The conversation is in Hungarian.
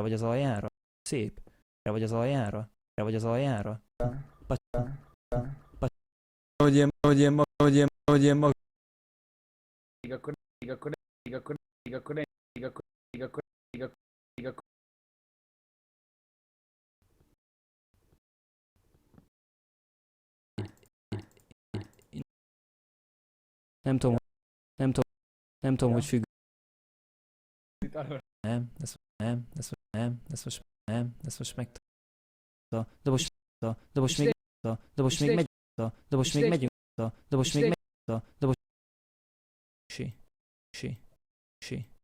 vagy az aljára. Szép. Erre vagy az aljára. Erre vagy az aljára. Hogy én mag... Nem tudom, nem tudom, nem tudom, hogy függ. Nem, ezt most meg... De most még... De most még megy... De most még megyünk... De most még megy... De most... Si.